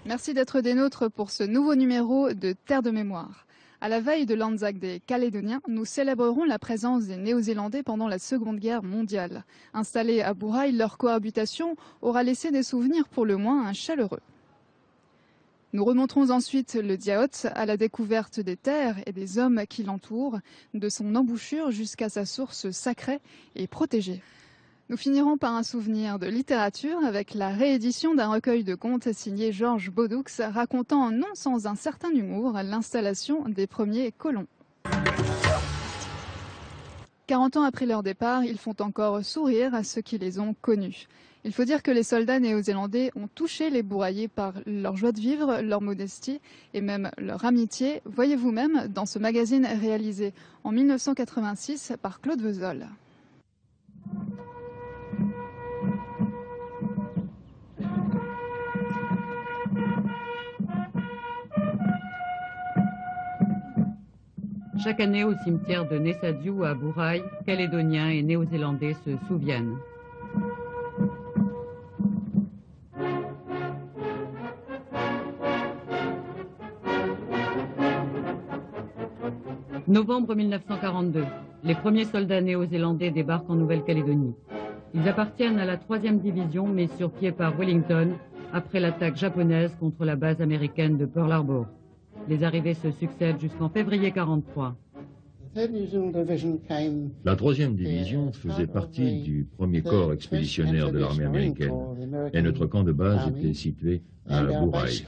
Merci d'être des nôtres pour ce nouveau numéro de Terre de mémoire. À la veille de l'Anzac des Calédoniens, nous célébrerons la présence des Néo-Zélandais pendant la Seconde Guerre mondiale. Installés à Bourail, leur cohabitation aura laissé des souvenirs pour le moins chaleureux. Nous remonterons ensuite le Dyaot à la découverte des terres et des hommes qui l'entourent, de son embouchure jusqu'à sa source sacrée et protégée. Nous finirons par un souvenir de littérature avec la réédition d'un recueil de contes signé Georges Baudoux racontant non sans un certain humour l'installation des premiers colons. 40 ans après leur départ, ils font encore sourire à ceux qui les ont connus. Il faut dire que les soldats néo-zélandais ont touché les Bourraillais par leur joie de vivre, leur modestie et même leur amitié. Voyez vous-même dans ce magazine réalisé en 1986 par Claude Vesoul. Chaque année, au cimetière de Nessadiou à Bourail, Calédoniens et Néo-Zélandais se souviennent. Novembre 1942, les premiers soldats néo-zélandais débarquent en Nouvelle-Calédonie. Ils appartiennent à la 3e division, mise sur pied par Wellington après l'attaque japonaise contre la base américaine de Pearl Harbor. Les arrivées se succèdent jusqu'en février 1943. La 3e division faisait partie du premier corps expéditionnaire de l'armée américaine et notre camp de base était situé à Bourail.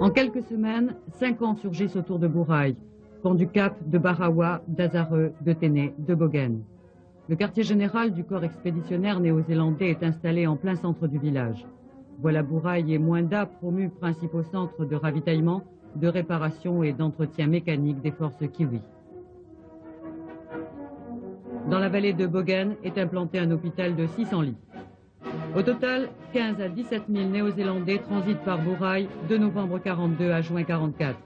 En quelques semaines, 5 camps surgissent autour de Bourail, camp du Cap, de Barawa, d'Azareux, de Téné, de Bogen. Le quartier général du corps expéditionnaire néo-zélandais est installé en plein centre du village. Voilà Bourail et Moinda promus principaux centres de ravitaillement, de réparation et d'entretien mécanique des forces kiwis. Dans la vallée de Bogen est implanté un hôpital de 600 lits. Au total, 15 à 17 000 Néo-Zélandais transitent par Bourail de novembre 1942 à juin 1944.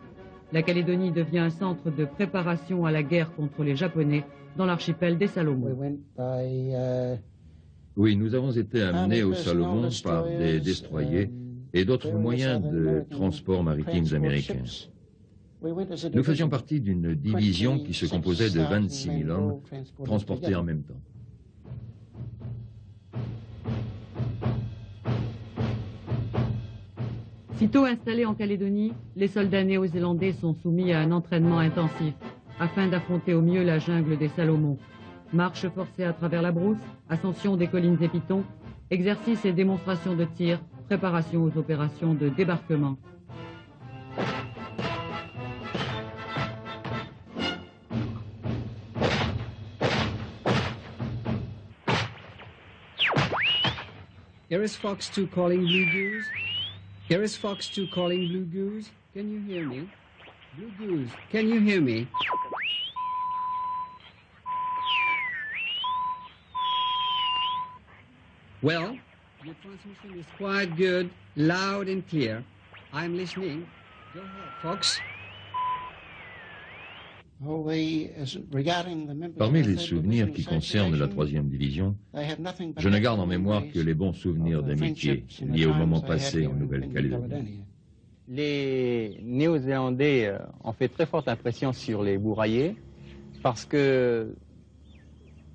La Calédonie devient un centre de préparation à la guerre contre les Japonais dans l'archipel des Salomon. Oui, nous avons été amenés aux Salomon par des destroyers et d'autres moyens de transport maritimes américains. Nous faisions partie d'une division qui se composait de 26 000 hommes transportés en même temps. Sitôt installés en Calédonie, les soldats néo-zélandais sont soumis à un entraînement intensif afin d'affronter au mieux la jungle des Salomon. Marche forcée à travers la brousse, ascension des collines et pitons, exercices et démonstrations de tir, préparation aux opérations de débarquement. Here is Fox 2 calling Blue Goose. Here is Fox 2 calling Blue Goose. Can you hear me? Blue Goose, can you hear me? Well, your transmission is quite good, loud and clear. I'm listening. Go ahead, Fox. Parmi les souvenirs qui concernent la 3e division, je ne garde en mémoire que les bons souvenirs d'amitié liés au moment passé en Nouvelle-Calédonie. Les Néo-Zélandais ont fait très forte impression sur les Bourraillais parce que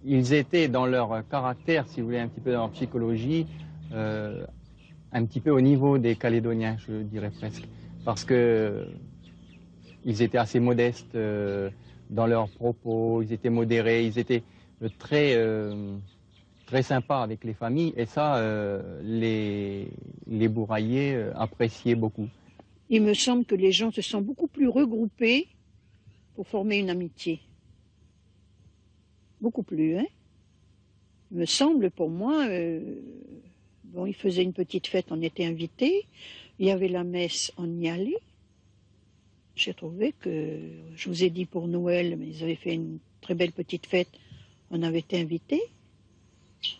ils étaient dans leur caractère, si vous voulez, un petit peu dans leur psychologie, un petit peu au niveau des Calédoniens, je dirais presque, parce que ils étaient assez modestes dans leurs propos, ils étaient modérés, ils étaient très sympas avec les familles, et ça, les Bourraillais appréciaient beaucoup. Il me semble que les gens se sont beaucoup plus regroupés pour former une amitié. Beaucoup plus, hein. Il me semble, pour moi, bon, ils faisaient une petite fête, on était invités, il y avait la messe, on y allait. J'ai trouvé que, je vous ai dit pour Noël, mais ils avaient fait une très belle petite fête, on avait été invités.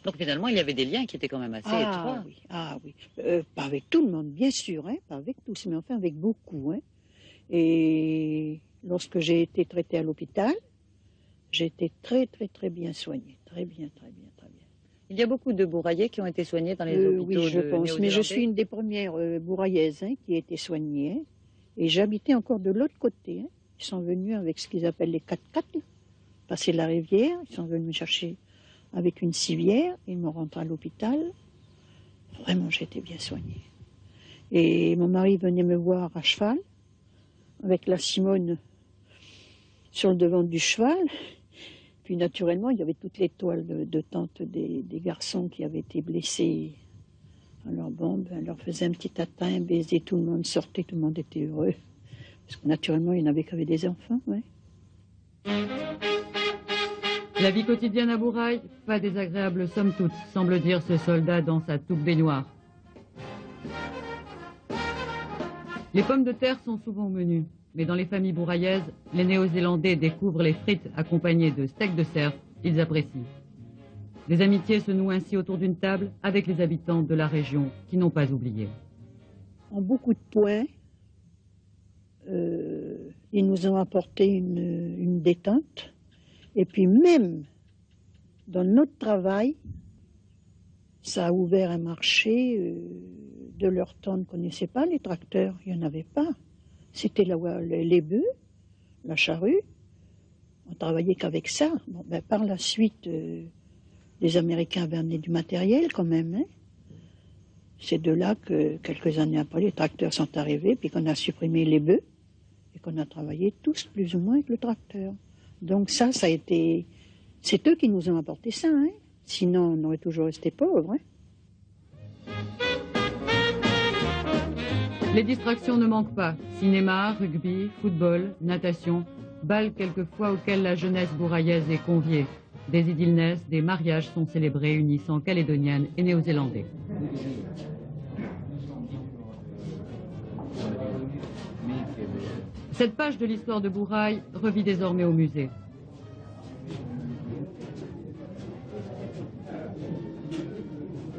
Donc finalement, il y avait des liens qui étaient quand même assez étroits. Oui, oui. Pas avec tout le monde, bien sûr, hein, pas avec tous, mais enfin avec beaucoup. Hein. Et lorsque j'ai été traitée à l'hôpital, j'ai été très bien soignée, très bien. Il y a beaucoup de bourraillers qui ont été soignés dans les hôpitaux oui, je pense, mais je suis une des premières bourraillaises qui a été soignée. Hein, et j'habitais encore de l'autre côté. Hein. Ils sont venus avec ce qu'ils appellent les 4x4, passer la rivière. Ils sont venus me chercher avec une civière. Ils me rentrent à l'hôpital. Vraiment, j'étais bien soignée. Et mon mari venait me voir à cheval, avec la Simone sur le devant du cheval. Puis naturellement, il y avait toutes les toiles de tente des garçons qui avaient été blessés. Alors bon, ben, on leur faisait un petit tatin, un baiser, tout le monde sortait, tout le monde était heureux. Parce que naturellement, il n'y en avait qu'avec des enfants, ouais. La vie quotidienne à Bourail, pas désagréable somme toute, semble dire ce soldat dans sa toque baignoire. Les pommes de terre sont souvent au menu, mais dans les familles bourraillaises, les Néo-Zélandais découvrent les frites accompagnées de steaks de cerf, ils apprécient. Des amitiés se nouent ainsi autour d'une table avec les habitants de la région qui n'ont pas oublié. En beaucoup de points, ils nous ont apporté une détente. Et puis même dans notre travail, ça a ouvert un marché. De leur temps, on ne connaissait pas les tracteurs, il n'y en avait pas. C'était les bœufs, la charrue. On travaillait qu'avec ça. Bon, ben, par la suite, les Américains avaient amené du matériel quand même. Hein. C'est de là que, quelques années après, les tracteurs sont arrivés, puis qu'on a supprimé les bœufs, et qu'on a travaillé tous plus ou moins avec le tracteur. Donc ça a été... C'est eux qui nous ont apporté ça. Hein. Sinon, on aurait toujours resté pauvres. Hein. Les distractions ne manquent pas. Cinéma, rugby, football, natation, bals quelquefois auxquels la jeunesse bourraillaise est conviée. Des idylles naissent, des mariages sont célébrés unissant Calédoniennes et Néo-Zélandais. Cette page de l'histoire de Bourail revit désormais au musée.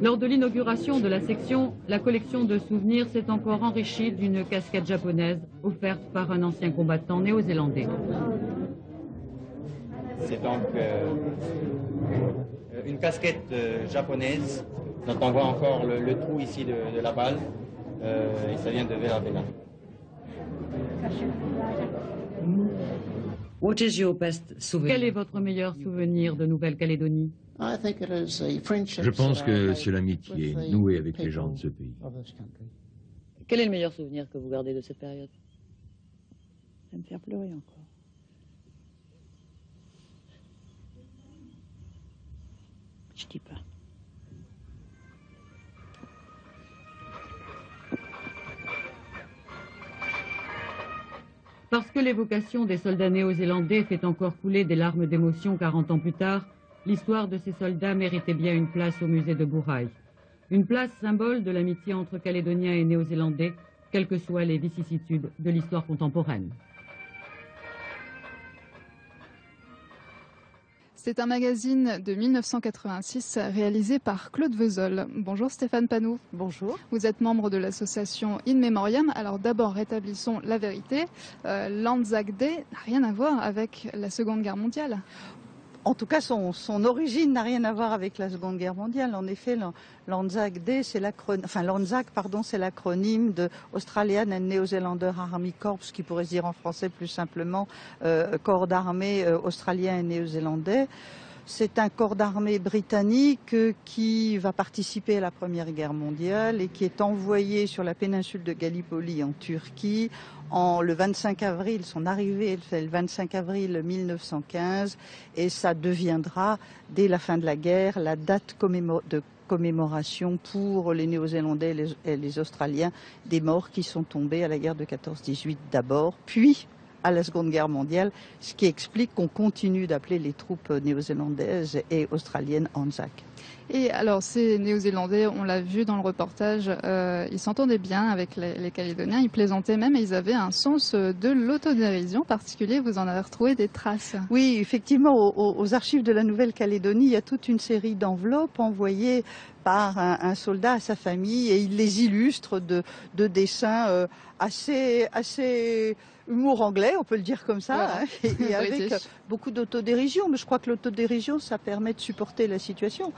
Lors de l'inauguration de la section, la collection de souvenirs s'est encore enrichie d'une casquette japonaise offerte par un ancien combattant néo-zélandais. C'est donc une casquette japonaise dont on voit encore le trou ici de la balle et ça vient de Vela. Quel est votre meilleur souvenir de Nouvelle-Calédonie? Je pense que c'est l'amitié nouée avec les gens de ce pays. Quel est le meilleur souvenir que vous gardez de cette période? Ça me fait pleurer encore. Je dis pas. Parce que l'évocation des soldats néo-zélandais fait encore couler des larmes d'émotion 40 ans plus tard, l'histoire de ces soldats méritait bien une place au musée de Bourail. Une place symbole de l'amitié entre Calédoniens et Néo-Zélandais, quelles que soient les vicissitudes de l'histoire contemporaine. C'est un magazine de 1986 réalisé par Claude Veuzol. Bonjour Stéphane Panou. Bonjour. Vous êtes membre de l'association In Memoriam. Alors d'abord, rétablissons la vérité. L'Anzac Day n'a rien à voir avec la Seconde Guerre mondiale. En tout cas, son origine n'a rien à voir avec la Seconde Guerre mondiale. En effet, l'Anzac Day, c'est l'acronyme de Australian and New Zealander Army Corps, qui pourrait se dire en français plus simplement corps d'armée australien et néo-zélandais. C'est un corps d'armée britannique qui va participer à la Première Guerre mondiale et qui est envoyé sur la péninsule de Gallipoli en Turquie le 25 avril. Son arrivée est le 25 avril 1915 et ça deviendra, dès la fin de la guerre, la date de commémoration pour les Néo-Zélandais et les Australiens des morts qui sont tombés à la guerre de 14-18 d'abord, puis à la Seconde Guerre mondiale, ce qui explique qu'on continue d'appeler les troupes néo-zélandaises et australiennes Anzac. Et alors ces Néo-Zélandais, on l'a vu dans le reportage, ils s'entendaient bien avec les Calédoniens, ils plaisantaient même et ils avaient un sens de l'autodérision particulier. Vous en avez retrouvé des traces? Oui, effectivement, aux archives de la Nouvelle-Calédonie, il y a toute une série d'enveloppes envoyées par un soldat à sa famille et il les illustre de dessins assez humour anglais, on peut le dire comme ça, voilà. Hein, et avec beaucoup d'autodérision. Mais je crois que l'autodérision, ça permet de supporter la situation.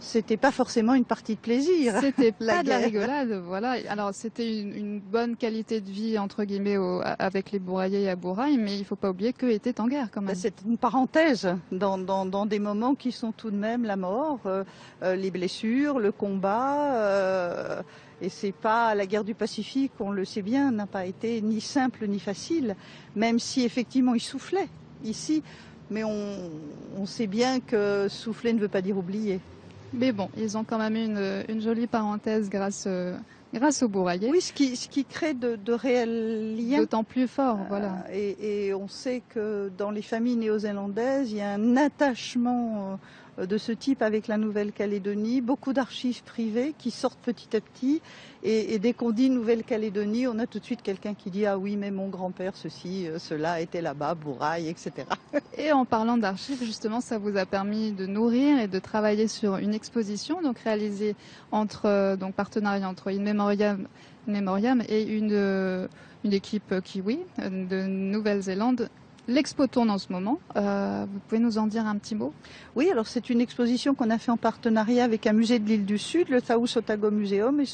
c'était pas forcément une partie de plaisir. C'était pas de la guerre. rigolade, voilà. Alors c'était une bonne qualité de vie entre guillemets avec les bourraillers à Bourail, mais il faut pas oublier qu'eux étaient en guerre quand même. C'est une parenthèse dans des moments qui sont tout de même la mort, les blessures, le combat. Et c'est pas la guerre du Pacifique, on le sait bien, n'a pas été ni simple ni facile, même si effectivement il soufflait ici. Mais on sait bien que souffler ne veut pas dire oublier. Mais bon, ils ont quand même eu une jolie parenthèse grâce aux bourraillers. Oui, ce qui crée de réels liens. D'autant plus fort, voilà. Et on sait que dans les familles néo-zélandaises, il y a un attachement de ce type avec la Nouvelle-Calédonie, beaucoup d'archives privées qui sortent petit à petit. Et dès qu'on dit Nouvelle-Calédonie, on a tout de suite quelqu'un qui dit « Ah oui, mais mon grand-père, ceci, cela était là-bas, Bourail, etc. » Et en parlant d'archives, justement, ça vous a permis de nourrir et de travailler sur une exposition, donc réalisée donc partenariat entre In Memoriam et une équipe kiwi de Nouvelle-Zélande. L'expo tourne en ce moment. Vous pouvez nous en dire un petit mot? Oui, alors c'est une exposition qu'on a fait en partenariat avec un musée de l'île du Sud, le Taous Otago Museum, et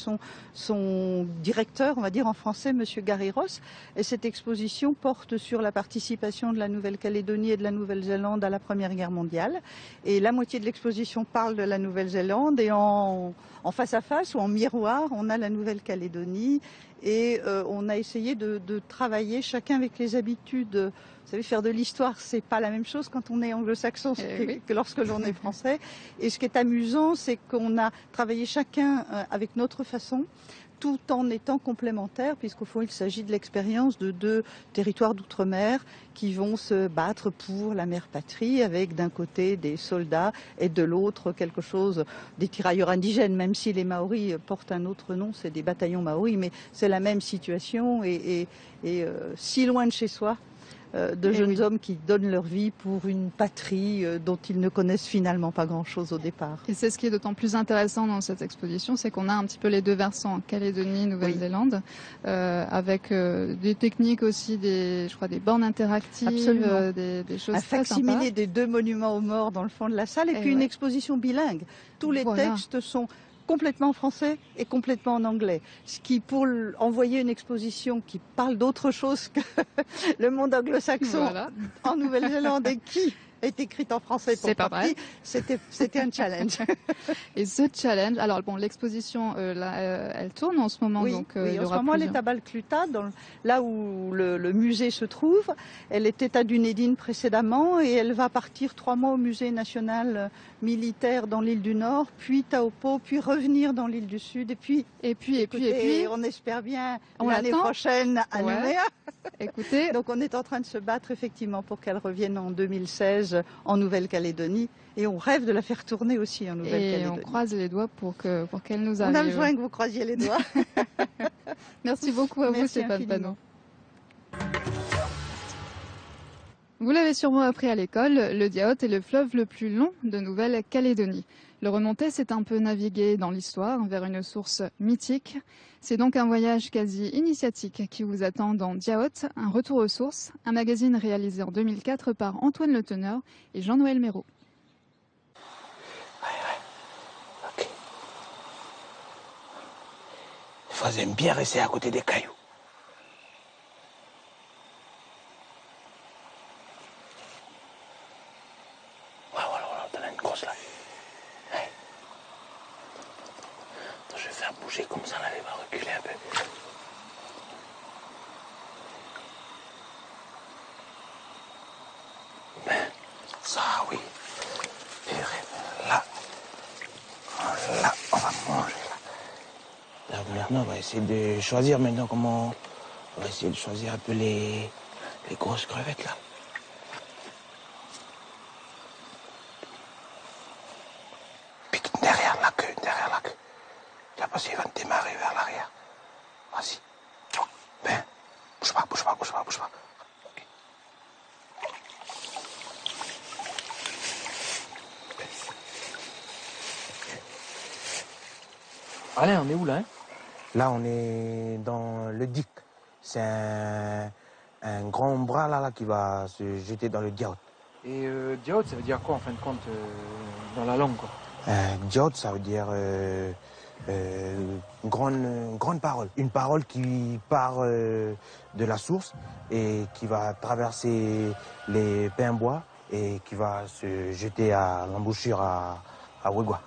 son directeur, on va dire en français, Monsieur Gary Ross. Et cette exposition porte sur la participation de la Nouvelle-Calédonie et de la Nouvelle-Zélande à la Première Guerre mondiale. Et la moitié de l'exposition parle de la Nouvelle-Zélande, et en face à face ou en miroir, on a la Nouvelle-Calédonie. Et on a essayé de travailler chacun avec les habitudes. Vous savez, faire de l'histoire, c'est pas la même chose quand on est anglo-saxon que lorsque l'on est français. Et ce qui est amusant, c'est qu'on a travaillé chacun avec notre façon, tout en étant complémentaires, puisqu'au fond, il s'agit de l'expérience de deux territoires d'outre-mer qui vont se battre pour la mère patrie, avec d'un côté des soldats et de l'autre quelque chose, des tirailleurs indigènes, même si les Maoris portent un autre nom, c'est des bataillons Maoris, mais c'est la même situation et si loin de chez soi. De jeunes hommes qui donnent leur vie pour une patrie dont ils ne connaissent finalement pas grand-chose au départ. Et c'est ce qui est d'autant plus intéressant dans cette exposition, c'est qu'on a un petit peu les deux versants, Calédonie, Nouvelle-Zélande, avec des techniques aussi, je crois des bornes interactives, des choses très sympas. Un facsimilé des deux monuments aux morts dans le fond de la salle, et puis une exposition bilingue. Tous les textes sont complètement en français et complètement en anglais. Ce qui, pour envoyer une exposition qui parle d'autre chose que le monde anglo-saxon en Nouvelle-Zélande et qui est écrite en français pour partie, c'était un challenge. Et ce challenge, alors bon, l'exposition, elle tourne en ce moment. Oui, donc, oui, en ce moment, elle est à Balcluta, là où le musée se trouve. Elle était à Dunedin précédemment et elle va partir 3 mois au musée national militaire dans l'île du Nord, puis Taupo, puis revenir dans l'île du Sud, et puis on espère bien l'année prochaine à Nouméa. Écoutez, donc on est en train de se battre effectivement pour qu'elle revienne en 2016 en Nouvelle-Calédonie, et on rêve de la faire tourner aussi en Nouvelle-Calédonie. Et on croise les doigts pour qu'elle nous arrive. On a besoin que vous croisiez les doigts. Merci beaucoup à vous, Stéphane Panon. Vous l'avez sûrement appris à l'école, le Dyaot est le fleuve le plus long de Nouvelle-Calédonie. Le remonter, c'est un peu naviguer dans l'histoire vers une source mythique. C'est donc un voyage quasi initiatique qui vous attend dans Dyaot, un retour aux sources, un magazine réalisé en 2004 par Antoine Le Teneur et Jean-Noël Méraud. Ok. Il faudrait bien rester à côté des cailloux. Comme ça, on allait va reculer un peu. Ben, ça, oui. Là, on va manger. Là, maintenant, on va essayer de choisir maintenant comment... On va essayer de choisir un peu les grosses crevettes, là. Pique derrière la queue. Parce qu'il va démarrer vers l'arrière. Vas-y. Ben, bouge pas. Okay. Allez, on est où là Là, on est dans le Dik. C'est un grand bras là qui va se jeter dans le Dyaot. Et Dyaot, ça veut dire quoi en fin de compte dans la langue quoi? Diaout, ça veut dire grande parole. Une parole qui part de la source et qui va traverser les pins bois et qui va se jeter à l'embouchure à Wegua.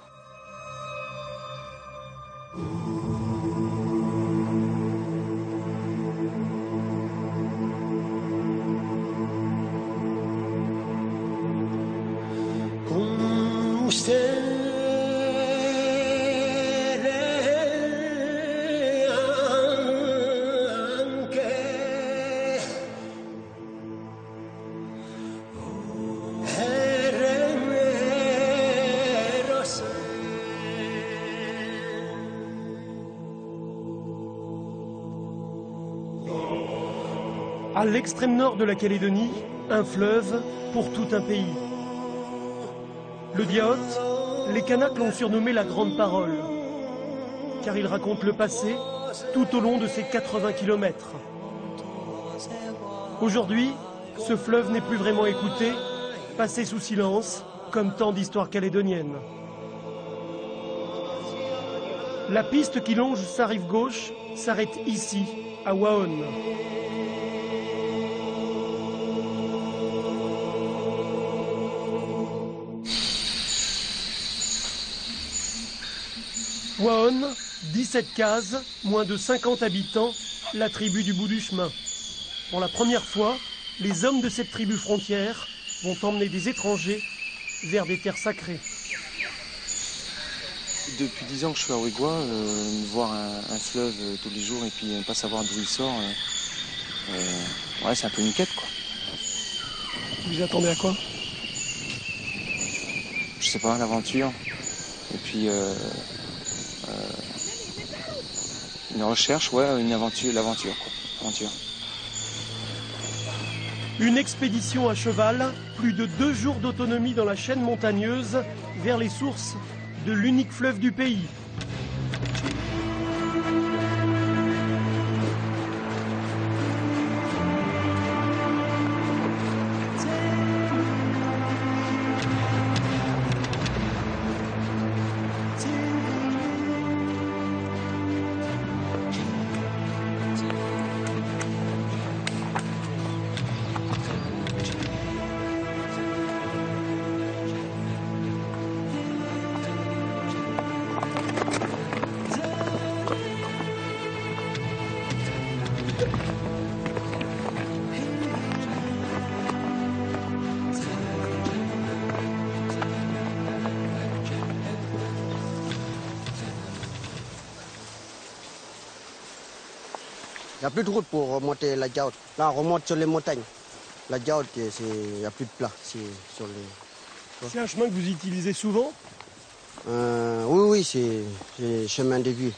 À l'extrême nord de la Calédonie, un fleuve pour tout un pays. Le Diaout, les Kanaks l'ont surnommé la Grande Parole, car il raconte le passé tout au long de ses 80 kilomètres. Aujourd'hui, ce fleuve n'est plus vraiment écouté, passé sous silence, comme tant d'histoires calédoniennes. La piste qui longe sa rive gauche s'arrête ici, à Waon. Waon, 17 cases, moins de 50 habitants, la tribu du bout du chemin. Pour la première fois, les hommes de cette tribu frontière vont emmener des étrangers vers des terres sacrées. Depuis 10 ans que je suis à Wegua, voir un fleuve tous les jours et puis ne pas savoir d'où il sort, ouais, c'est un peu une quête, quoi. Vous attendez à quoi? Je sais pas, l'aventure. Et puis une recherche, ouais, une aventure, l'aventure, quoi. Aventure. Une expédition à cheval, plus de 2 jours d'autonomie dans la chaîne montagneuse vers les sources de l'unique fleuve du pays. Il n'y a plus de route pour remonter la Diaout. Là, on remonte sur les montagnes. La Diaout, il n'y a plus de plat. C'est un chemin que vous utilisez souvent? Oui, c'est chemin de vie.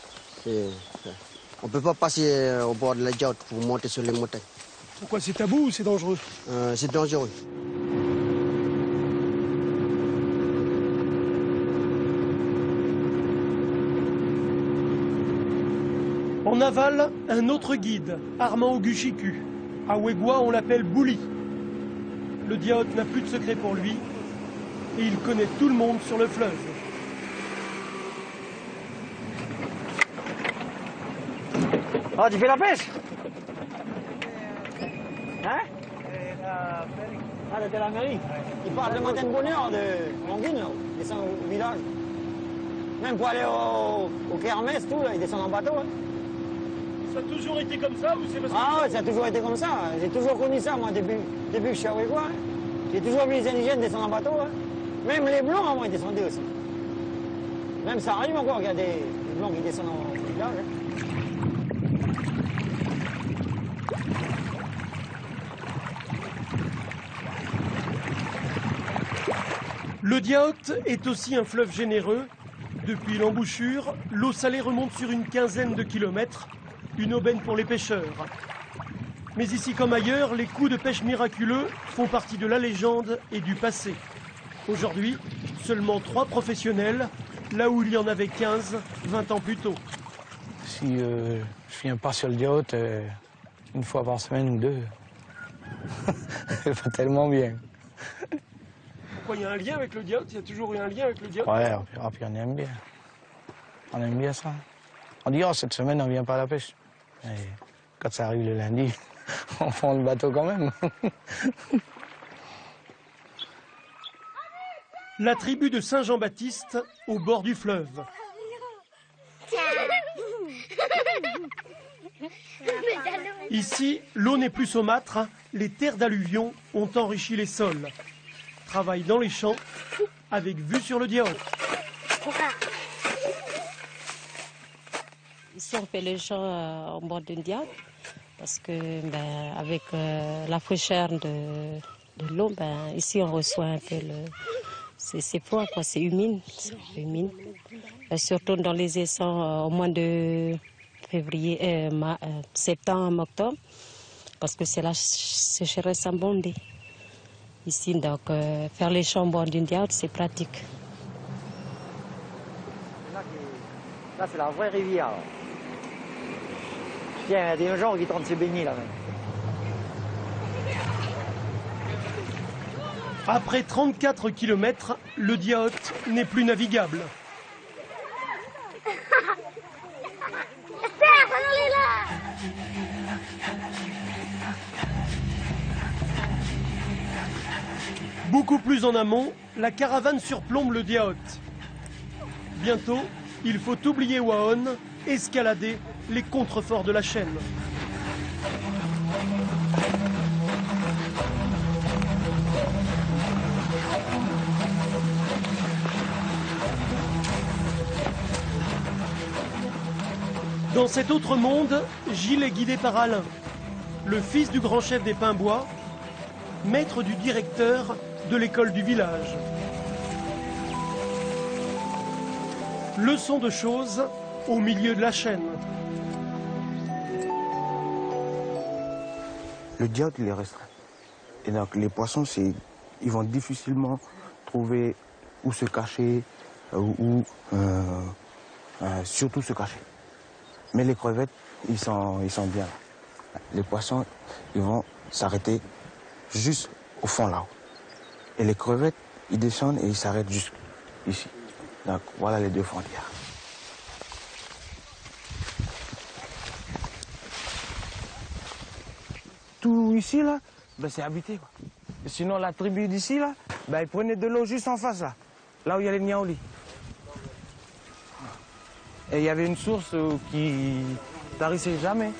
On ne peut pas passer au bord de la Diaout pour monter sur les montagnes. Pourquoi, c'est tabou ou c'est dangereux? C'est dangereux. En aval, un autre guide, Armand Ogushiku. À Wegua, on l'appelle Bouli. Le Diaout n'a plus de secret pour lui et il connaît tout le monde sur le fleuve. Ah, tu fais la pêche? Hein? Ah, de la mairie. Il part le matin de bonne heure de Longuine, là. Il descend au village. Même pour aller au Kermesse, tout, là, il descend en bateau. Hein. Ça a toujours été comme ça ou c'est parce que... Ah ouais, ça a toujours été comme ça. J'ai toujours connu ça, moi, depuis que je suis à Wegua. Hein. J'ai toujours vu les indigènes descendre en bateau. Hein. Même les Blancs, moi, ils descendaient aussi. Même ça arrive encore qu'il y a des Blancs qui descendent en village. Hein. Le Diaout est aussi un fleuve généreux. Depuis l'embouchure, l'eau salée remonte sur une quinzaine de kilomètres, une aubaine pour les pêcheurs. Mais ici comme ailleurs, les coups de pêche miraculeux font partie de la légende et du passé. Aujourd'hui, seulement 3 professionnels, là où il y en avait 15, 20 ans plus tôt. Si je viens pas sur le Diaout une fois par semaine ou 2, c'est pas tellement bien. Pourquoi il y a un lien avec le Dyaout? Il y a toujours eu un lien avec le Dyaout? Ouais, puis on aime bien. On aime bien ça. On dit, oh, cette semaine, on ne vient pas à la pêche. Et quand ça arrive le lundi, on prend le bateau quand même. La tribu de Saint-Jean-Baptiste, au bord du fleuve. Ici, l'eau n'est plus saumâtre, les terres d'alluvion ont enrichi les sols. Travail dans les champs, avec vue sur le Dyaout. Ici, on fait les champs au bord du Dyaout, parce que avec la fraîcheur de l'eau, ici on reçoit un peu c'est froid, quoi, c'est humide. Surtout dans les essaims au mois de février, septembre, octobre, parce que c'est la sécheresse abondée. Ici, donc, faire les champs au bord du Dyaout, c'est pratique. Là, c'est la vraie rivière. Tiens, il y a des gens qui tentent de se baigner là même. Après 34 km, le Dyaout n'est plus navigable. Beaucoup plus en amont, la caravane surplombe le Dyaout. Bientôt, il faut oublier Waon, escalader les contreforts de la chaîne. Dans cet autre monde, Gilles est guidé par Alain, le fils du grand chef des Pimbois, maître du directeur de l'école du village. Leçon de choses au milieu de la chaîne. Le Dyaout, il est restreint. Et donc les poissons, ils vont difficilement trouver où se cacher, surtout se cacher. Mais les crevettes, ils sont bien là. Les poissons, ils vont s'arrêter juste au fond là-haut. Et les crevettes, ils descendent et ils s'arrêtent juste ici. Donc voilà les deux frontières. Tout ici là, c'est habité quoi. Et sinon la tribu d'ici là, ils prenaient de l'eau juste en face là où il y a les Niaouli. Et il y avait une source qui tarissait jamais.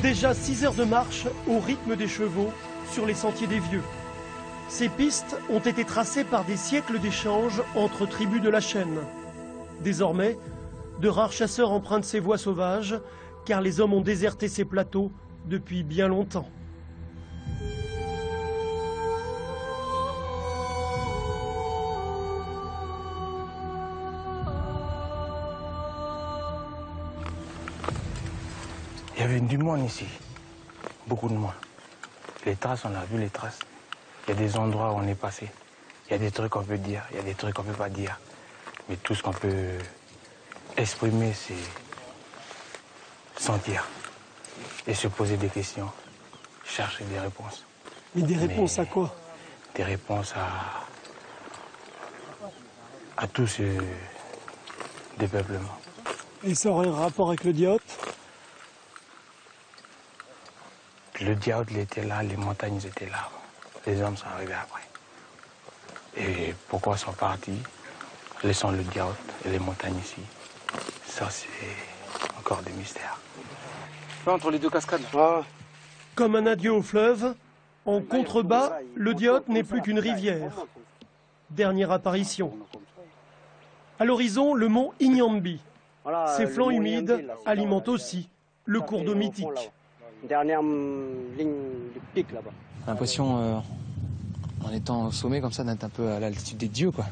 Déjà 6 heures de marche au rythme des chevaux sur les sentiers des vieux. Ces pistes ont été tracées par des siècles d'échanges entre tribus de la chaîne. Désormais, de rares chasseurs empruntent ces voies sauvages, car les hommes ont déserté ces plateaux depuis bien longtemps. Il y avait du monde ici, beaucoup de monde. Les traces, on a vu les traces. Il y a des endroits où on est passé. Il y a des trucs qu'on peut dire, il y a des trucs qu'on ne peut pas dire. Mais tout ce qu'on peut exprimer, c'est sentir et se poser des questions, chercher des réponses. Mais des réponses à quoi? Des réponses à tout ce dépeuplement. Et ça aurait un rapport avec le Dyaout? Le Dyaout, il était là, les montagnes étaient là. Les hommes sont arrivés après. Et pourquoi ils sont partis, laissant le Dyaout et les montagnes ici? Ça, c'est encore des mystères. Entre les deux cascades. Comme un adieu au fleuve, en contrebas, le Dyaout n'est plus qu'une rivière. Dernière apparition. À l'horizon, le mont Inyambi. Ses flancs humides alimentent aussi le cours d'eau mythique. Dernière ligne de pic là-bas. J'ai l'impression, en étant au sommet comme ça, d'être un peu à l'altitude des dieux, quoi.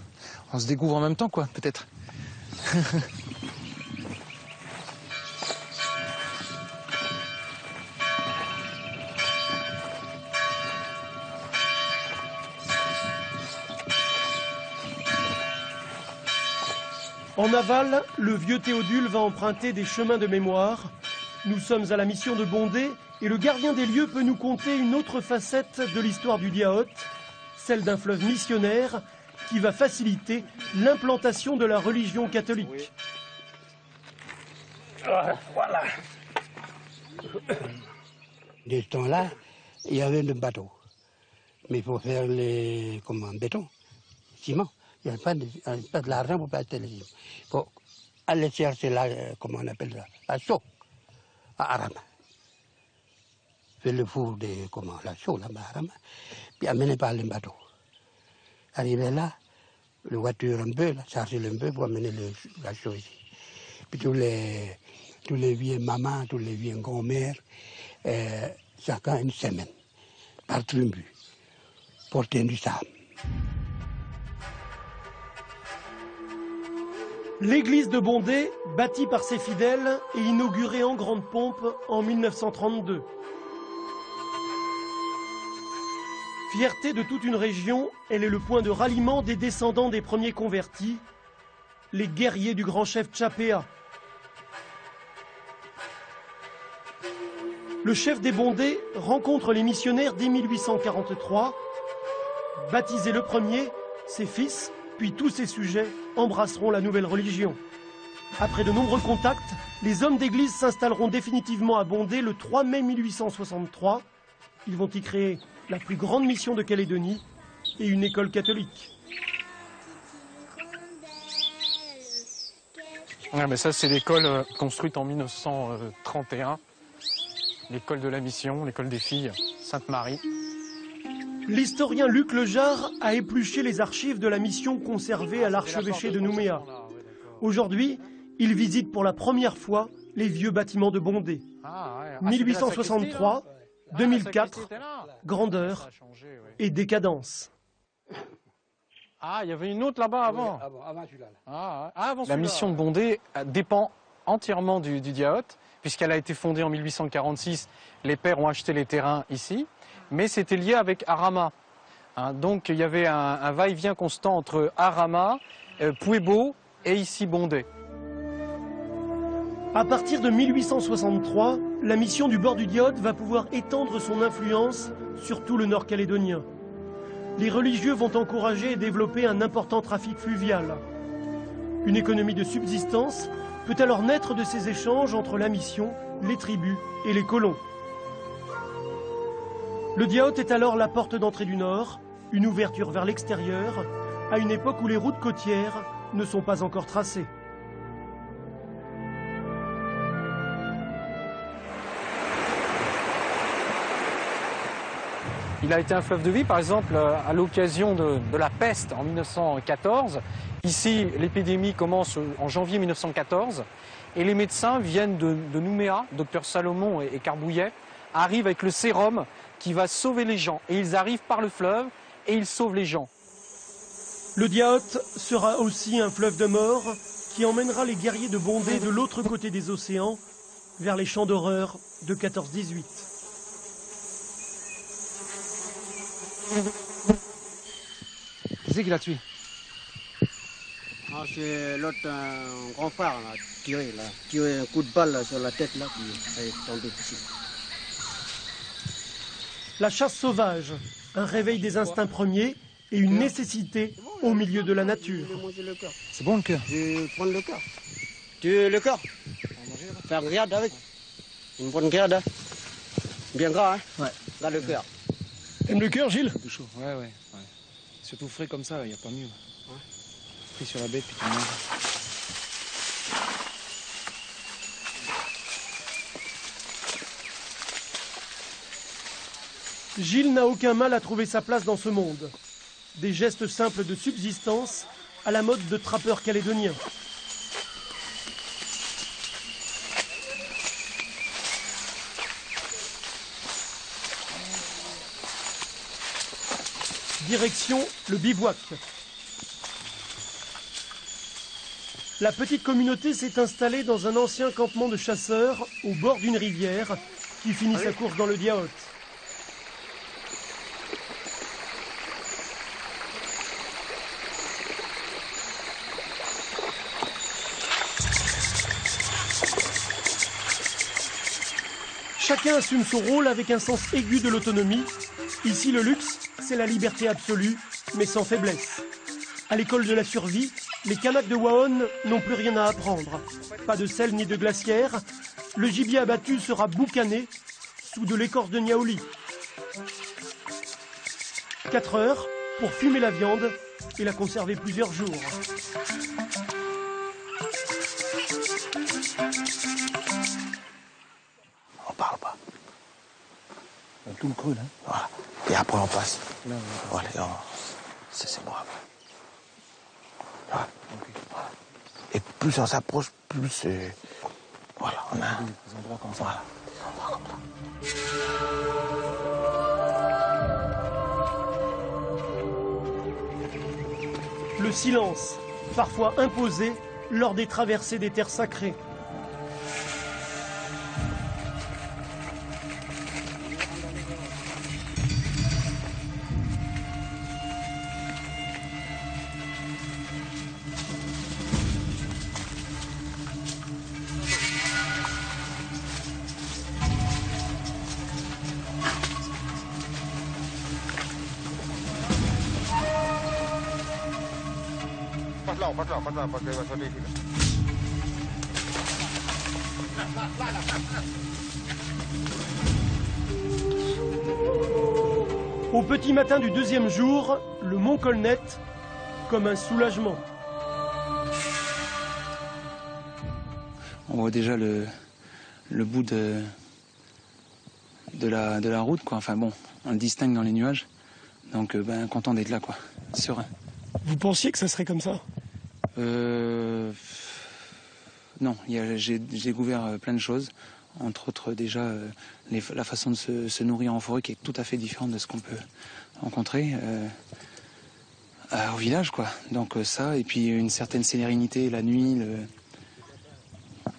On se découvre en même temps, quoi, peut-être. En aval, le vieux Théodule va emprunter des chemins de mémoire. Nous sommes à la mission de Bondé et le gardien des lieux peut nous conter une autre facette de l'histoire du Dyaot, celle d'un fleuve missionnaire qui va faciliter l'implantation de la religion catholique. Voilà. De ce temps-là, il y avait le bateau. Mais pour faire les béton, ciment, il n'y avait pas de l'argent pour acheter le ciment. Il faut aller chercher comment on appelle ça, la chaux à Arama. Faire le four de la chaux là-bas à Arama, puis amener par le bateau. Arrivé là, la voiture un peu, charger un peu pour amener la chaux ici. Puis tous les vieux mamans, tous les vieux grand-mères, chacun une semaine, par tribu, porter du sable. L'église de Bondé, bâtie par ses fidèles et inaugurée en grande pompe en 1932. Fierté de toute une région, elle est le point de ralliement des descendants des premiers convertis, les guerriers du grand chef Tchapéa. Le chef des Bondés rencontre les missionnaires dès 1843. Baptisé le premier, ses fils, puis tous ses sujets embrasseront la nouvelle religion. Après de nombreux contacts, les hommes d'église s'installeront définitivement à Bondé le 3 mai 1863. Ils vont y créer la plus grande mission de Calédonie et une école catholique. Ah, mais ça, c'est l'école construite en 1931. L'école de la mission, l'école des filles, Sainte-Marie. L'historien Luc Lejar a épluché les archives de la mission conservée à l'archevêché de Nouméa. Aujourd'hui, il visite pour la première fois les vieux bâtiments de Bondé. 1863, 2004, grandeur et décadence. Ah, il y avait une autre là-bas avant. La mission de Bondé dépend entièrement du Dyaot, puisqu'elle a été fondée en 1846. Les pères ont acheté les terrains ici, mais c'était lié avec Arama. Donc il y avait un va-et-vient constant entre Arama, Puebo et ici Bondé. À partir de 1863, la mission du bord du Dyaot va pouvoir étendre son influence sur tout le nord calédonien. Les religieux vont encourager et développer un important trafic fluvial. Une économie de subsistance peut alors naître de ces échanges entre la mission, les tribus et les colons. Le Dyaot est alors la porte d'entrée du nord, une ouverture vers l'extérieur, à une époque où les routes côtières ne sont pas encore tracées. Il a été un fleuve de vie, par exemple, à l'occasion de la peste en 1914. Ici, l'épidémie commence en janvier 1914 et les médecins viennent de Nouméa, docteur Salomon et Carbouillet, arrivent avec le sérum qui va sauver les gens. Et ils arrivent par le fleuve et ils sauvent les gens. Le Dyaot sera aussi un fleuve de mort qui emmènera les guerriers de Bondé de l'autre côté des océans, vers les champs d'horreur de 14-18. Qui c'est qui l'a tué? C'est l'autre, un grand frère, là, tiré un coup de balle là, sur la tête, là, qui est tombé ici. La chasse sauvage, un réveil des instincts premiers et une nécessité au milieu de la nature. C'est bon le cœur? Je vais prendre le cœur. Tu veux le cœur? Faire grillade avec. Une bonne grillade, hein. Bien gras, hein? Ouais. Là, le cœur. T'aimes le cœur, Gilles? C'est chaud, ouais. Surtout frais comme ça, il n'y a pas mieux. Ouais. Pris sur la bête, puis tu manges. Gilles n'a aucun mal à trouver sa place dans ce monde. Des gestes simples de subsistance à la mode de trappeur calédonien. Direction le bivouac. La petite communauté s'est installée dans un ancien campement de chasseurs au bord d'une rivière qui finit sa course dans le Dyaot. chacun assume son rôle avec un sens aigu de l'autonomie. Ici, le luxe, c'est la liberté absolue, mais sans faiblesse. À l'école de la survie, les Kanaks de Waon n'ont plus rien à apprendre. Pas de sel ni de glacière. Le gibier abattu sera boucané sous de l'écorce de niaouli. 4 heures pour fumer la viande et la conserver plusieurs jours. On parle pas. Tout le creux, là. Voilà. Et après, on passe. Là, voilà, c'est moi. Voilà. Okay. Voilà. Et plus on s'approche, plus... voilà, on a... Des endroits comme ça. Voilà, des endroits comme ça. Le silence, parfois imposé, lors des traversées des terres sacrées. Au petit matin du deuxième jour, le mont Colnet, comme un soulagement. On voit déjà le bout de la route, quoi. Enfin bon, on le distingue dans les nuages. Donc content d'être là, quoi. Serein. Vous pensiez que ça serait comme ça? Non, j'ai découvert plein de choses. Entre autres, déjà, la façon de se nourrir en forêt qui est tout à fait différente de ce qu'on peut rencontrer au village, quoi. Donc ça, et puis une certaine sérénité la nuit,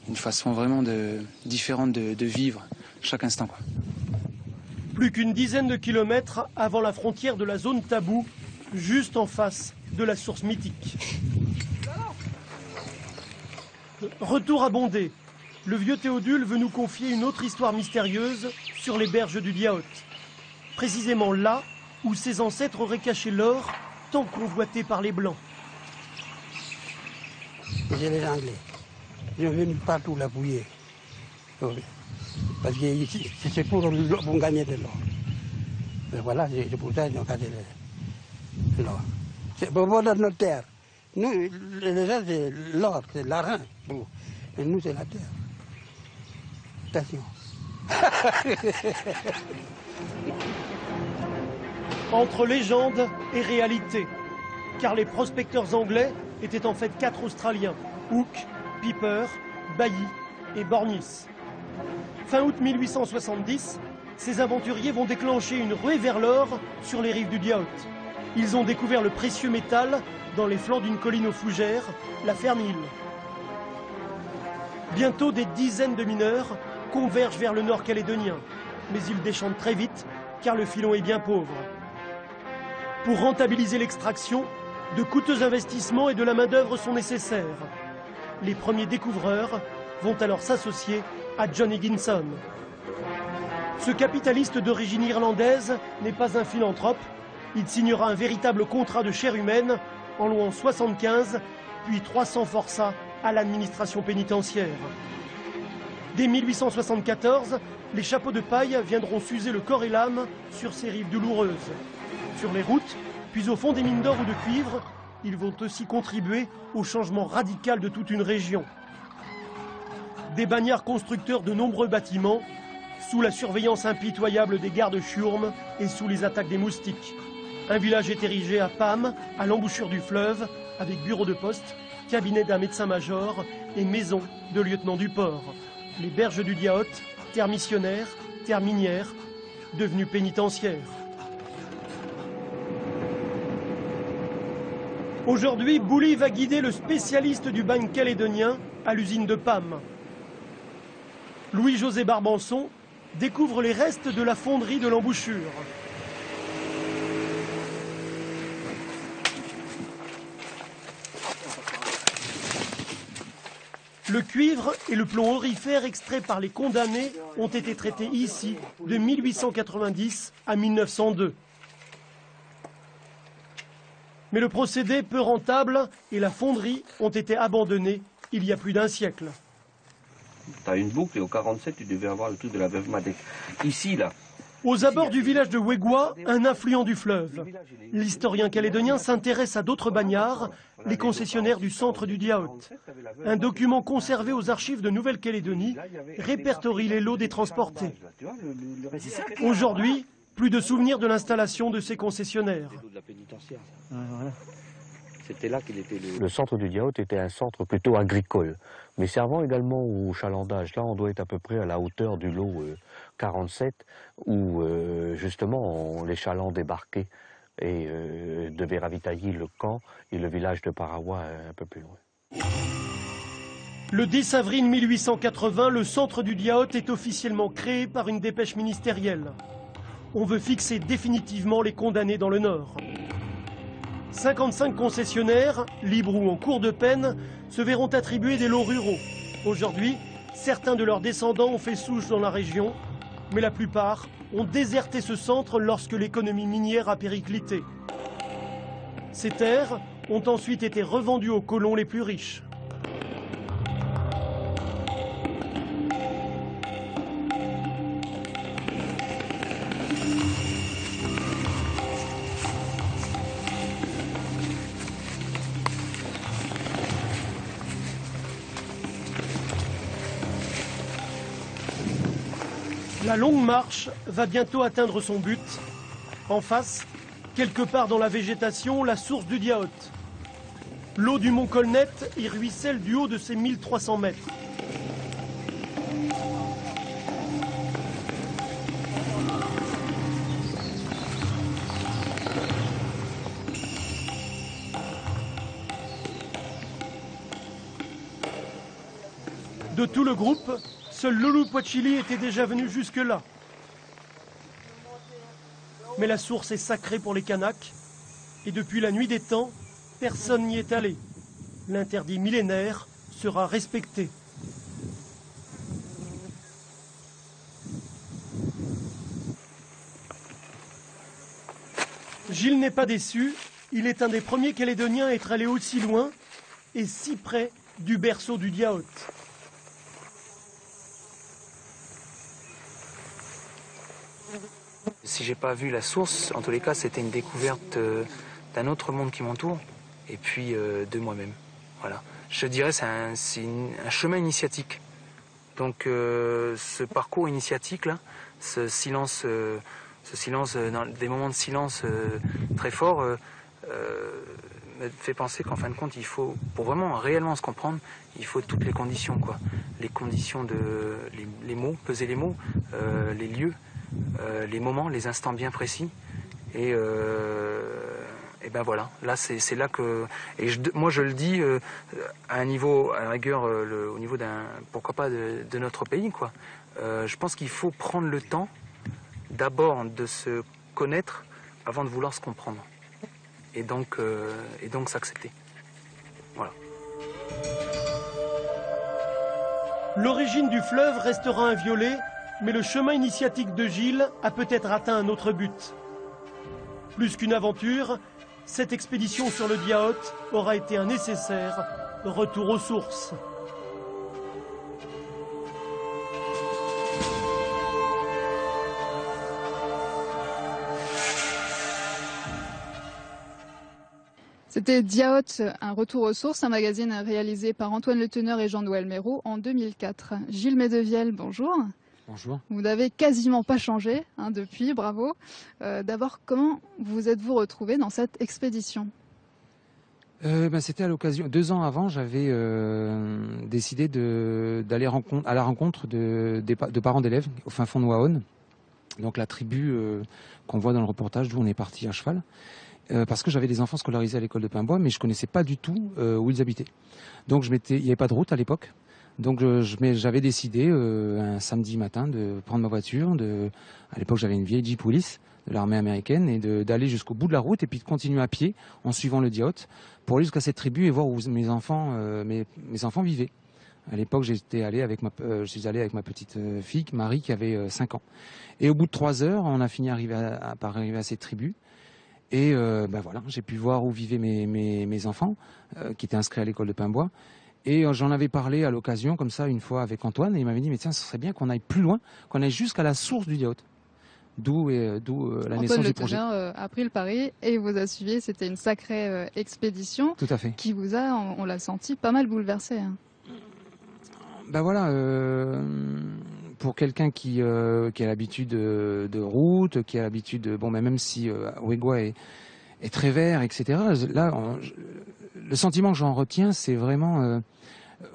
une façon vraiment différente de vivre chaque instant, quoi. Plus qu'une dizaine de kilomètres avant la frontière de la zone taboue, juste en face de la source mythique. Retour à Bondé. Le vieux Théodule veut nous confier une autre histoire mystérieuse sur les berges du Diaoth. Précisément là où ses ancêtres auraient caché l'or tant convoité par les Blancs. C'est les Anglais. Ils sont venus partout la fouiller. Parce que c'est pour gagner de l'or. Mais voilà, c'est pour ça qu'ils ont gagné l'or. C'est pour notre terre. Nous, les gens, c'est l'or, c'est l'argent. Et nous, c'est la terre. Attention. Entre légende et réalité, car les prospecteurs anglais étaient en fait 4 Australiens, Hooke, Piper, Bailly et Bornis. Fin août 1870, ces aventuriers vont déclencher une ruée vers l'or sur les rives du Diaoth. Ils ont découvert le précieux métal dans les flancs d'une colline aux fougères, la Fernhill. Bientôt, des dizaines de mineurs convergent vers le nord calédonien, mais ils déchantent très vite, car le filon est bien pauvre. Pour rentabiliser l'extraction, de coûteux investissements et de la main-d'œuvre sont nécessaires. Les premiers découvreurs vont alors s'associer à John Higginson. Ce capitaliste d'origine irlandaise n'est pas un philanthrope. Il signera un véritable contrat de chair humaine en louant 75, puis 300 forçats à l'administration pénitentiaire. Dès 1874, les chapeaux de paille viendront s'user le corps et l'âme sur ces rives douloureuses. Sur les routes, puis au fond des mines d'or ou de cuivre, ils vont aussi contribuer au changement radical de toute une région. Des bagnards constructeurs de nombreux bâtiments, sous la surveillance impitoyable des gardes chiourmes et sous les attaques des moustiques. Un village est érigé à Pam, à l'embouchure du fleuve, avec bureau de poste, cabinet d'un médecin-major et maison de lieutenant du port. Les berges du Diaoth, terre missionnaire, terre minière, devenue pénitentiaire. Aujourd'hui, Bouli va guider le spécialiste du bagne calédonien à l'usine de Pam. Louis-José Barbanson découvre les restes de la fonderie de l'embouchure. Le cuivre et le plomb aurifère extraits par les condamnés ont été traités ici de 1890 à 1902. Mais le procédé peu rentable et la fonderie ont été abandonnés il y a plus d'un siècle. Tu as une boucle et au 47, tu devais avoir le truc de la veuve Madec. Ici, là. Aux abords du village de Wegwa, un affluent du fleuve. L'historien calédonien s'intéresse à d'autres bagnards, les concessionnaires du centre du Diaout. Un document conservé aux archives de Nouvelle-Calédonie répertorie les lots des transportés. Aujourd'hui, plus de souvenirs de l'installation de ces concessionnaires. C'était là qu'il était le centre du Diaout était un centre plutôt agricole, mais servant également au chalandage. Là, on doit être à peu près à la hauteur du lot 47, où justement les chalands débarquaient et devaient ravitailler le camp et le village de Parawa un peu plus loin. Le 10 avril 1880, le centre du Diaout est officiellement créé par une dépêche ministérielle. On veut fixer définitivement les condamnés dans le Nord. 55 concessionnaires, libres ou en cours de peine, se verront attribuer des lots ruraux. Aujourd'hui, certains de leurs descendants ont fait souche dans la région, mais la plupart ont déserté ce centre lorsque l'économie minière a périclité. Ces terres ont ensuite été revendues aux colons les plus riches. La longue marche va bientôt atteindre son but. En face, quelque part dans la végétation, la source du Diaout. L'eau du mont Colnet y ruisselle du haut de ses 1300 mètres. De tout le groupe, seul Lolo Poachili était déjà venu jusque-là. Mais la source est sacrée pour les Kanaks, et depuis la nuit des temps, personne n'y est allé. L'interdit millénaire sera respecté. Gilles n'est pas déçu, il est un des premiers Calédoniens à être allé aussi loin et si près du berceau du Diaout. Si j'ai pas vu la source, en tous les cas, c'était une découverte d'un autre monde qui m'entoure et puis de moi-même. Voilà. Je dirais c'est un chemin initiatique. Donc ce parcours initiatique là, ce silence, dans des moments de silence très forts, me fait penser qu'en fin de compte, il faut, pour vraiment réellement se comprendre, il faut toutes les conditions, quoi. Les conditions les mots, peser les mots, les lieux. Les moments, les instants bien précis, et ben voilà, là c'est là que, moi je le dis à un niveau, à la rigueur, au niveau pourquoi pas de notre pays, quoi. Je pense qu'il faut prendre le temps d'abord de se connaître avant de vouloir se comprendre, et donc s'accepter. Voilà. L'origine du fleuve restera inviolée, mais le chemin initiatique de Gilles a peut-être atteint un autre but. Plus qu'une aventure, cette expédition sur le Diaout aura été un nécessaire retour aux sources. C'était Diaout, un retour aux sources, un magazine réalisé par Antoine Le Teneur et Jean-Noël Méraud en 2004. Gilles Medevielle, bonjour. Bonjour. Vous n'avez quasiment pas changé depuis, bravo. D'abord, comment vous êtes-vous retrouvé dans cette expédition ? C'était à l'occasion, 2 ans avant, j'avais décidé d'aller à la rencontre de parents d'élèves au fin fond de Waon, donc la tribu qu'on voit dans le reportage d'où on est parti à cheval, parce que j'avais des enfants scolarisés à l'école de Pimbois, mais je connaissais pas du tout où ils habitaient. Donc il n'y avait pas de route à l'époque. Donc j'avais décidé un samedi matin de prendre ma voiture, à l'époque j'avais une vieille Jeep Willys de l'armée américaine, et d'aller jusqu'au bout de la route et puis de continuer à pied en suivant le Diaout pour aller jusqu'à cette tribu et voir où mes enfants vivaient. À l'époque, je suis allé avec ma petite fille, Marie, qui avait 5 ans. Et au bout de 3 heures, on a fini par arriver à cette tribu. Et voilà, j'ai pu voir où vivaient mes enfants, qui étaient inscrits à l'école de Pimbois. Et j'en avais parlé à l'occasion, comme ça, une fois avec Antoine, et il m'avait dit, mais tiens, ce serait bien qu'on aille plus loin, qu'on aille jusqu'à la source du Diaote. D'où la naissance du projet. Antoine Le Teneur a pris le pari et vous a suivi. C'était une sacrée expédition. Tout à fait. Qui vous a, on l'a senti, pas mal bouleversé. Hein. Ben voilà, pour quelqu'un qui a l'habitude de route, qui a l'habitude, même si Wegwa est très vert, etc. Là, le sentiment que j'en retiens, c'est vraiment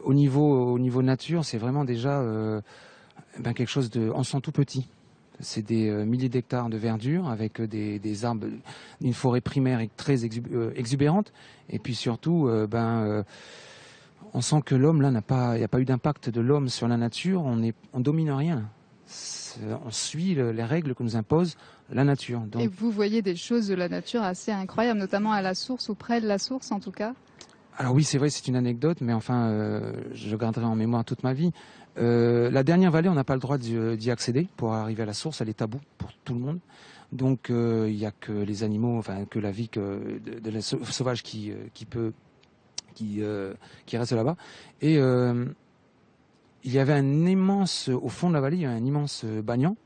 au niveau nature, c'est vraiment déjà quelque chose de, on sent tout petit. C'est des milliers d'hectares de verdure avec des arbres, une forêt primaire très exubérante, et puis surtout, on sent que l'homme là il n'y a pas eu d'impact de l'homme sur la nature. On domine rien. On suit les règles que nous impose la nature. Donc... Et vous voyez des choses de la nature assez incroyables, notamment à la source ou près de la source en tout cas. Alors oui, c'est vrai, c'est une anecdote, mais enfin, je garderai en mémoire toute ma vie. La dernière vallée, on n'a pas le droit d'y accéder pour arriver à la source. Elle est taboue pour tout le monde. Donc il n'y a que les animaux, que la vie de la sauvage qui reste là-bas. Et il y avait au fond de la vallée, il y avait un immense banyan.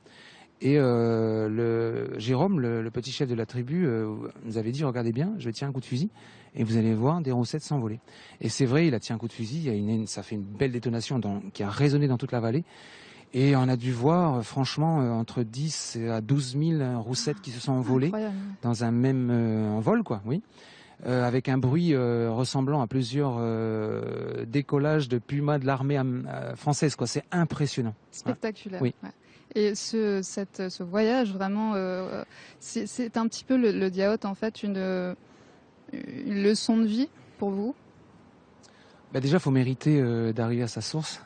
Et Jérôme, le petit chef de la tribu, nous avait dit, regardez bien, je vais tirer un coup de fusil et vous allez voir des roussettes s'envoler. Et c'est vrai, il a tiré un coup de fusil, ça fait une belle détonation qui a résonné dans toute la vallée. Et on a dû voir, franchement, entre 10 à 12 000 roussettes qui se sont envolées dans un même envol, quoi, oui. Avec un bruit ressemblant à plusieurs décollages de pumas de l'armée française, quoi. C'est impressionnant. Spectaculaire. Oui. Ouais. Et ce voyage, vraiment, c'est un petit peu le Diaote, en fait, une leçon de vie pour vous? Déjà, il faut mériter d'arriver à sa source.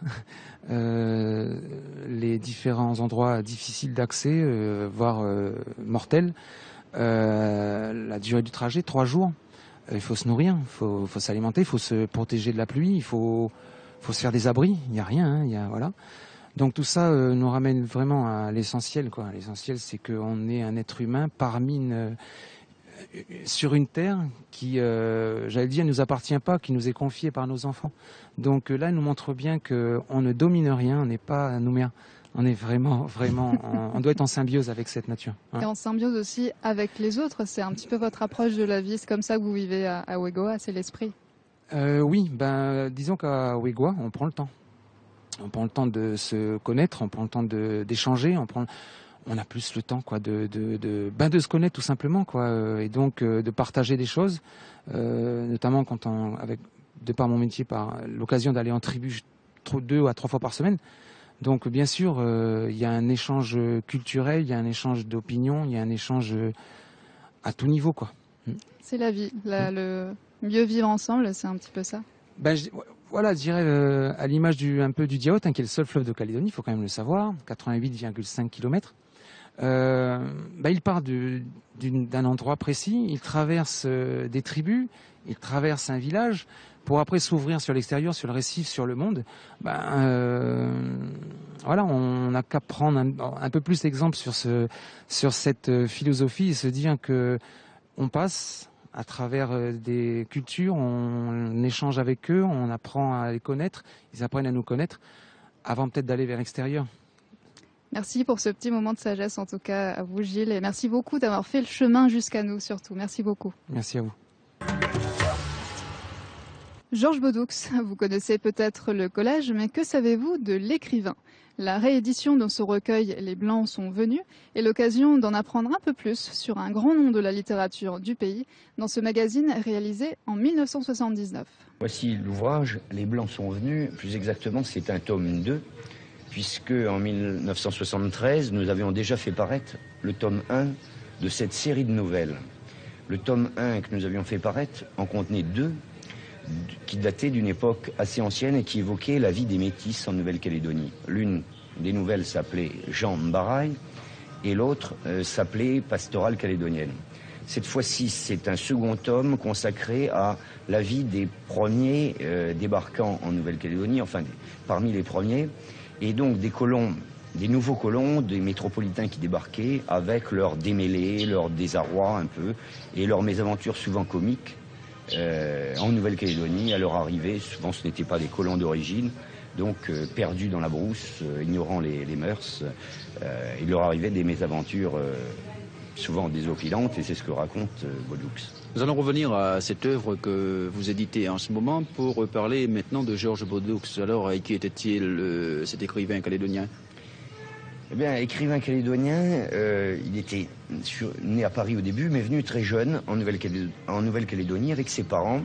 Les différents endroits difficiles d'accès, voire mortels. La durée du trajet, 3 jours. Il faut se nourrir, il faut s'alimenter, il faut se protéger de la pluie, il faut se faire des abris. Il n'y a rien, voilà. Donc tout ça nous ramène vraiment à l'essentiel, quoi. L'essentiel, c'est qu'on est un être humain sur une terre qui, j'allais dire, ne nous appartient pas, qui nous est confiée par nos enfants. Donc là, il nous montre bien qu'on ne domine rien, on n'est pas Nouméa. On est vraiment, on doit être en symbiose avec cette nature. Hein. Et en symbiose aussi avec les autres, c'est un petit peu votre approche de la vie, c'est comme ça que vous vivez à Wegwa, c'est l'esprit. Oui, disons qu'à Wegwa, on prend le temps. On prend le temps de se connaître, on prend le temps d'échanger, on a plus le temps, quoi, de se connaître tout simplement, quoi, et donc de partager des choses, notamment quand de par mon métier, par l'occasion d'aller en tribu 2 à 3 fois par semaine. Donc bien sûr, il y a un échange culturel, il y a un échange d'opinions, il y a un échange à tout niveau, quoi. C'est la vie, le mieux vivre ensemble, c'est un petit peu ça. Voilà, je dirais à l'image un peu du Diaote, qui est le seul fleuve de Calédonie, il faut quand même le savoir, 88,5 km. Il part d'un endroit précis, il traverse des tribus, il traverse un village, pour après s'ouvrir sur l'extérieur, sur le récif, sur le monde. Voilà, on n'a qu'à prendre un peu plus d'exemple sur cette philosophie et se dire que on passe à travers des cultures, on échange avec eux, on apprend à les connaître, ils apprennent à nous connaître, avant peut-être d'aller vers l'extérieur. Merci pour ce petit moment de sagesse, en tout cas à vous, Gilles, et merci beaucoup d'avoir fait le chemin jusqu'à nous, surtout. Merci beaucoup. Merci à vous. Georges Baudoux, vous connaissez peut-être le collage, mais que savez-vous de l'écrivain? La réédition de ce recueil, Les Blancs sont venus, est l'occasion d'en apprendre un peu plus sur un grand nom de la littérature du pays dans ce magazine réalisé en 1979. Voici l'ouvrage, Les Blancs sont venus, plus exactement c'est un tome 2, puisque en 1973 nous avions déjà fait paraître le tome 1 de cette série de nouvelles. Le tome 1 que nous avions fait paraître en contenait 2, qui datait d'une époque assez ancienne et qui évoquait la vie des métis en Nouvelle-Calédonie. L'une des nouvelles s'appelait Jean Mbaraï et l'autre s'appelait Pastorale calédonienne. Cette fois-ci, c'est un second tome consacré à la vie des premiers débarquants en Nouvelle-Calédonie, enfin parmi les premiers, et donc des colons, des nouveaux colons, des métropolitains qui débarquaient avec leurs démêlés, leur désarroi un peu, et leurs mésaventures souvent comiques en Nouvelle-Calédonie. À leur arrivée, souvent ce n'étaient pas des colons d'origine, donc perdus dans la brousse, ignorant les mœurs. Il leur arrivait des mésaventures souvent désopilantes, et c'est ce que raconte Bodux. Nous allons revenir à cette œuvre que vous éditez en ce moment pour parler maintenant de Georges Bodux. Alors, qui était-il, cet écrivain calédonien? Eh bien, écrivain calédonien, il était né à Paris au début, mais venu très jeune en Nouvelle-Calédonie avec ses parents.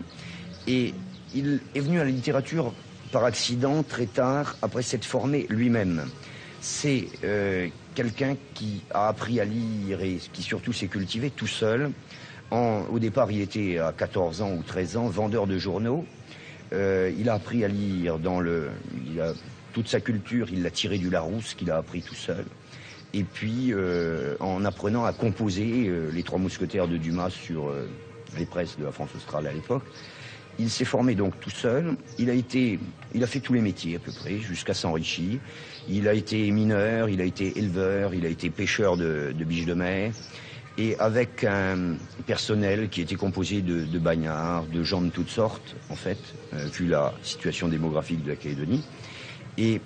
Et il est venu à la littérature par accident très tard, après s'être formé lui-même. C'est quelqu'un qui a appris à lire et qui surtout s'est cultivé tout seul. Au départ, il était à 14 ans ou 13 ans, vendeur de journaux. Il a appris à lire toute sa culture, il l'a tirée du Larousse, qu'il a appris tout seul. Et puis, en apprenant à composer les Trois Mousquetaires de Dumas sur les presses de la France australe à l'époque, il s'est formé donc tout seul. Il a fait tous les métiers à peu près, jusqu'à s'enrichir. Il a été mineur, il a été éleveur, il a été pêcheur de biches de mer. Et avec un personnel qui était composé de bagnards, de gens de toutes sortes, en fait, vu la situation démographique de la Calédonie. Et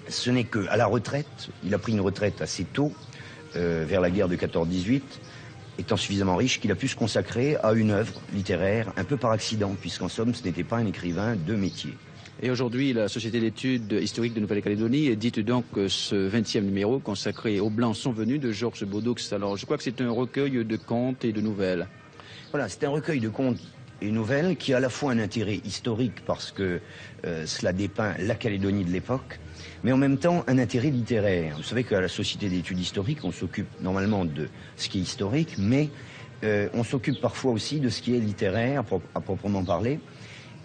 ce n'est qu'à la retraite, il a pris une retraite assez tôt, vers la guerre de 14-18, étant suffisamment riche qu'il a pu se consacrer à une œuvre littéraire un peu par accident, puisqu'en somme ce n'était pas un écrivain de métier. Et aujourd'hui, la Société d'études historiques de Nouvelle-Calédonie édite donc ce 20e numéro consacré aux Blancs sont venus de Georges Bodux. Alors je crois que c'est un recueil de contes et de nouvelles. Voilà, c'est un recueil de contes et nouvelles qui a à la fois un intérêt historique parce que cela dépeint la Calédonie de l'époque, mais en même temps un intérêt littéraire. Vous savez qu'à la Société d'études historiques, on s'occupe normalement de ce qui est historique, mais on s'occupe parfois aussi de ce qui est littéraire, à proprement parler.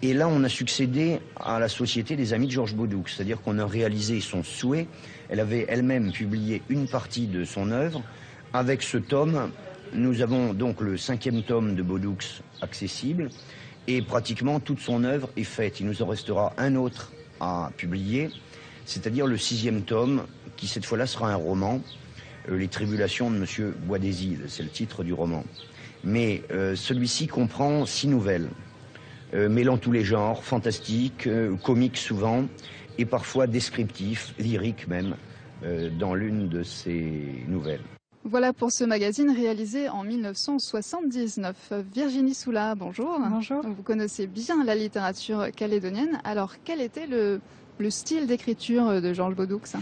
Et là, on a succédé à la Société des Amis de Georges Bodux, c'est-à-dire qu'on a réalisé son souhait. Elle avait elle-même publié une partie de son œuvre. Avec ce tome, nous avons donc le 5e tome de Bodux accessible, et pratiquement toute son œuvre est faite. Il nous en restera un autre à publier, c'est-à-dire le 6e tome, qui cette fois-là sera un roman, Les Tribulations de Monsieur Boisdésile, c'est le titre du roman. Mais celui-ci comprend 6 nouvelles. Mêlant tous les genres, fantastiques, comiques souvent, et parfois descriptifs, lyriques même, dans l'une de ces nouvelles. Voilà pour ce magazine réalisé en 1979. Virginie Soula, bonjour. Bonjour. Vous connaissez bien la littérature calédonienne. Alors, quel était le style d'écriture de Georges Bodux?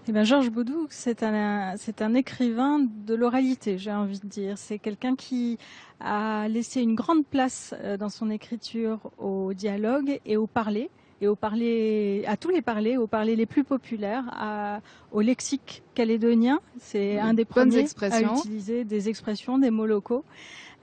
Eh bien, Georges Bodux, c'est un écrivain de l'oralité, j'ai envie de dire. C'est quelqu'un qui a laissé une grande place dans son écriture au dialogue et au parler, à tous les parlers, aux parlers les plus populaires, au lexique calédonien. C'est un des premiers à utiliser des expressions, des mots locaux.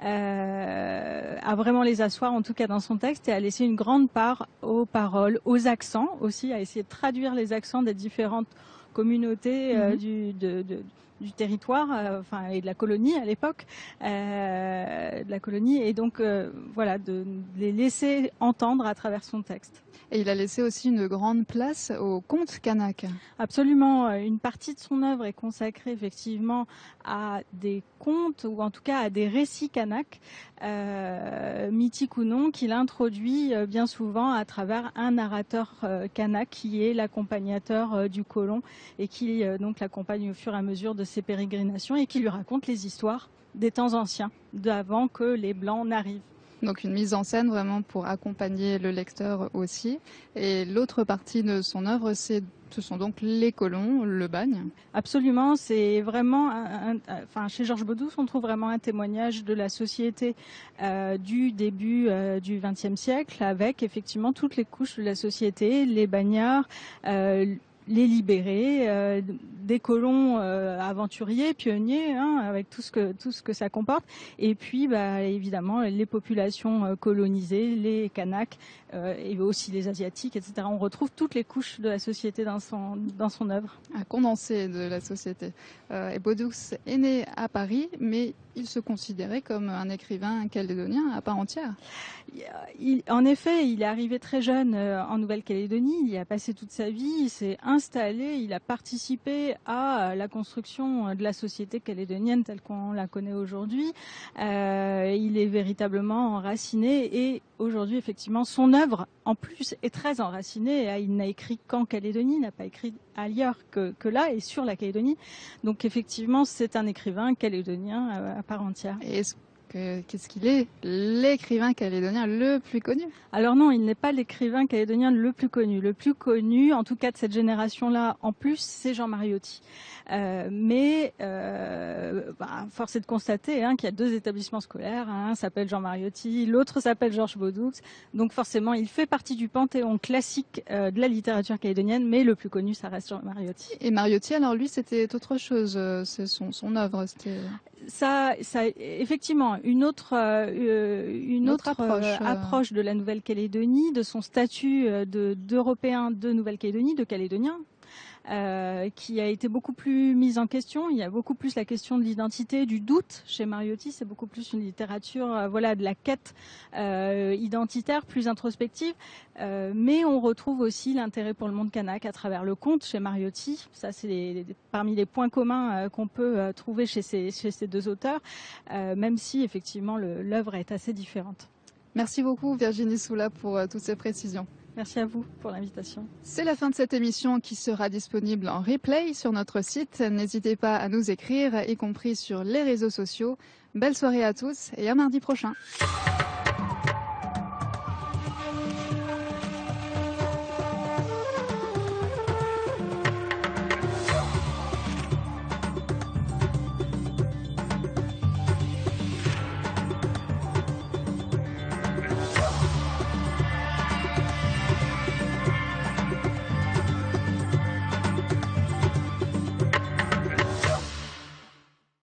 À vraiment les asseoir en tout cas dans son texte et à laisser une grande part aux paroles, aux accents aussi, à essayer de traduire les accents des différentes communautés du territoire, et de la colonie à l'époque, et donc voilà, de les laisser entendre à travers son texte. Et il a laissé aussi une grande place aux contes kanaks. Absolument. Une partie de son œuvre est consacrée effectivement à des contes, ou en tout cas à des récits kanaks, mythiques ou non, qu'il introduit bien souvent à travers un narrateur kanak qui est l'accompagnateur du colon et qui donc l'accompagne au fur et à mesure de ses pérégrinations et qui lui raconte les histoires des temps anciens, d'avant que les Blancs n'arrivent. Donc une mise en scène vraiment pour accompagner le lecteur aussi. Et l'autre partie de son œuvre, ce sont donc les colons, le bagne. Absolument, c'est vraiment, chez Georges Bodux, on trouve vraiment un témoignage de la société du début du XXe siècle, avec effectivement toutes les couches de la société, les bagnards, les libérés, des colons aventuriers, pionniers, avec tout ce que ça comporte, et puis évidemment les populations colonisées, les Kanaks, et aussi les Asiatiques, etc. On retrouve toutes les couches de la société dans son œuvre. Un condensé de la société. Et Bodux est né à Paris, mais il se considérait comme un écrivain calédonien à part entière. En effet, il est arrivé très jeune en Nouvelle-Calédonie, il y a passé toute sa vie, il s'est installé, il a participé à la construction de la société calédonienne telle qu'on la connaît aujourd'hui. Il est véritablement enraciné et aujourd'hui, effectivement, son œuvre, en plus, est très enracinée. Il n'a écrit qu'en Calédonie, il n'a pas écrit ailleurs que là et sur la Calédonie. Donc, effectivement, c'est un écrivain calédonien à part entière. Et qu'est-ce qu'il est l'écrivain calédonien le plus connu? Alors non, il n'est pas l'écrivain calédonien le plus connu. Le plus connu, en tout cas de cette génération-là, en plus, c'est Jean Mariotti. Force est de constater qu'il y a 2 établissements scolaires. Un s'appelle Jean Mariotti, l'autre s'appelle Georges Bodoux. Donc forcément, il fait partie du panthéon classique de la littérature calédonienne, mais le plus connu, ça reste Jean Mariotti. Et Mariotti, alors lui, c'était autre chose, c'est son œuvre. Ça, effectivement, une autre approche de la Nouvelle-Calédonie, de son statut d'Européen de Nouvelle-Calédonie, de Calédonien, qui a été beaucoup plus mise en question. Il y a beaucoup plus la question de l'identité, du doute chez Mariotti. C'est beaucoup plus une littérature de la quête identitaire, plus introspective. Mais on retrouve aussi l'intérêt pour le monde kanak à travers le conte chez Mariotti. Ça, c'est parmi les points communs qu'on peut trouver chez ces 2 auteurs, même si effectivement l'œuvre est assez différente. Merci beaucoup Virginie Soula pour toutes ces précisions. Merci à vous pour l'invitation. C'est la fin de cette émission qui sera disponible en replay sur notre site. N'hésitez pas à nous écrire, y compris sur les réseaux sociaux. Belle soirée à tous et à mardi prochain.